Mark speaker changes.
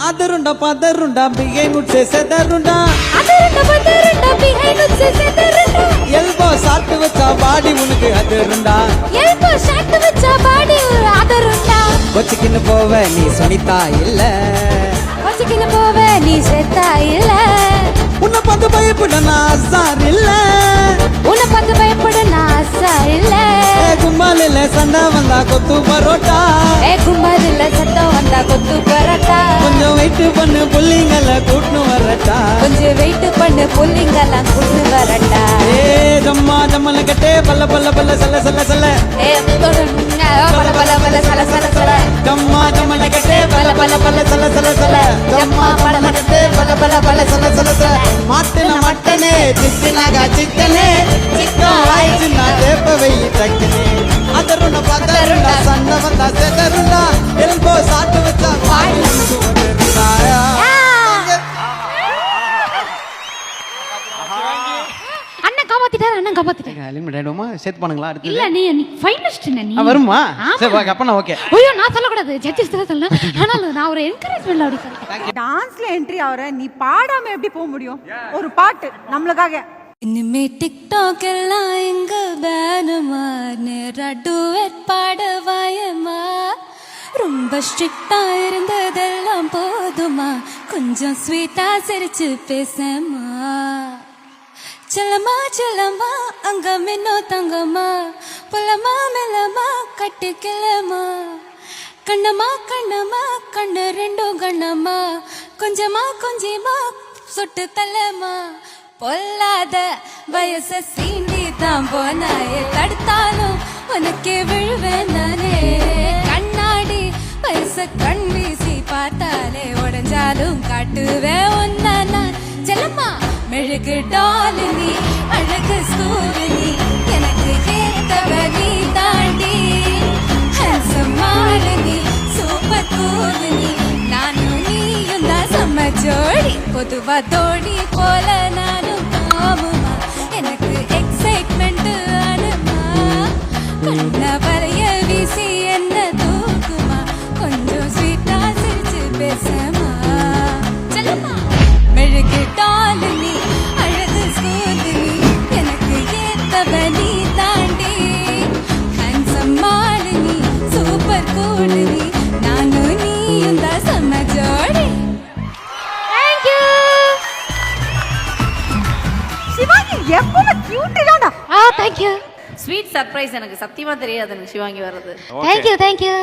Speaker 1: அதருண்டா பதருண்டா behind woods செதருண்டா
Speaker 2: அதருண்டா பதருண்டா behind உட்ஸ் செதருண்டா
Speaker 1: எல்போ ஷாட் வச்சா பாடி உனக்கு அதருண்டா
Speaker 2: எல்போ ஷாட் வச்சா பாடி அதருண்டா
Speaker 1: கொச்சிக்கின்னு போவ நீ சொனிதா இல்ல
Speaker 2: கொச்சிக்கின்னு போவ நீ செத்தா இல்ல
Speaker 1: உன்னை பார்த்து பயப்பட நான் அசார் இல்ல
Speaker 2: உன்னை பார்த்து பயப்பட நான் அசா இல்ல
Speaker 1: கும்பாலில சண்டை வந்தா கொத்து பரோட்டா
Speaker 2: கும்பாலில சத்தம் வந்தா கொத்து பரோட்டா
Speaker 1: கொஞ்சம் வெயிட் பண்ணு புள்ளிங்களை கூட்டு வரட்டா
Speaker 2: கொஞ்சம் வெயிட் பண்ணு புள்ளிங்கெல்லாம் கூட்டு வரட்டா
Speaker 1: ஜம்மா ஜம்மல கட்டே பல்ல பல்ல பல்ல சல்ல சல்ல சல்ல
Speaker 2: பல பல பல சல சல சல
Speaker 1: ஜம்மா ஜம்மல கட்டே பல்ல பல்ல பல்ல சல்ல சல்ல சல்ல ஜம்மா பல்ல கட்டே பல்ல பல்ல பல்ல சல்ல சல்ல சல்ல மாட்டுன மட்டனே சிக்கனாக சிக்கனே சிக்கன் ஆயிடுச்சுன்னா தேப்ப வெயி தக்கனே அதருண்டா பதருண்டா சண்டை வந்தா செதருண்டா எல்போ சாட்டு வச்சா பாடி வந்துருண்டா
Speaker 2: அண்ணன் காப்பாத்திட்டாரு அண்ணன் காப்பாத்திட்டாரு
Speaker 1: எலிமினேட் ஆயிடுமா சேர்த்து பண்ணுங்களா அடுத்து
Speaker 2: இல்ல நீ ஃபைனலிஸ்ட் நீ
Speaker 1: வருமா சரி ஓகே அப்ப நான் ஓகே
Speaker 2: ஐயோ நான் சொல்லக்கூடாது ஜட்ஜஸ் சொல்ல ஆனாலும் நான் ஒரு என்கரேஜ்மென்ட் அப்படி சொல்றேன்
Speaker 3: டான்ஸ்ல என்ட்ரி ஆவற நீ பாடாம எப்படி போக முடியும் ஒரு பாட்டு நம்மளுக்காக
Speaker 2: இனிமே டிக்டாக் எல்லாம் எங்க பேனுமா நேரா டூயட் பாடவாயமா ரொம்ப ஸ்ட்ரிக்டா இருந்ததெல்லாம் போதுமா கொஞ்சம் ஸ்வீட்டா சிரிச்சு பேசமா செல்லமா செல்லமா அங்க மின்னோ தங்கம்மா புலமா மெல்லமா கட்டிக்கலமா கண்ணமா கண்ணமா கண்ணு ரெண்டும் கண்ணம்மா கொஞ்சமா கொஞ்சமா சொட்டு தள்ளமா பொல்லாத வயச சீண்டி தான் போனாயே தடுத்தாலும் உனக்கே விழுவேன் நானே கண்ணாடி வயச கண் வீசி பார்த்தாலே உடஞ்சாலும் காட்டுவேன் ஒன்ன நான் செல்லம்மா மெழுகு டால் நீ அழகு ஸ்கூல் நீ எனக்கு ஏத்தவ நீ தாண்டி ஹேண்ட்ஸம் மால் நீ சூப்பர் கூல் நீ நானும் நீயும் தான் செம்ம ஜோடி பொதுவா தோடி போல நானும் காமுமா எனக்கு எக்ஸைட்மெண்ட் ஆனுமா கண்ண வரைய வீசி என்ன தூக்குமா கொஞ்சம் ஸ்வீட்டா சிரிச்சு பேசமா செல்லம்மா மெழுகு டால் நீ அழகு ஸ்கூல் நீ எனக்கு ஏத்தவ நீ தாண்டி ஹேண்ட்ஸம் மால் நீ சூப்பர் கூல் நீ நானும் நீயும் தான் செம்ம ஜோடி தேங்க்யூ
Speaker 3: சிவாங்கி எப்பவுமே கியூட் தான்டா
Speaker 2: தேங்க்யூ
Speaker 4: ஸ்வீட் சர்ப்ரைஸ் எனக்கு சத்தியமா தெரியாது எனக்கு சிவாங்கி வர்றது
Speaker 2: தேங்க்யூ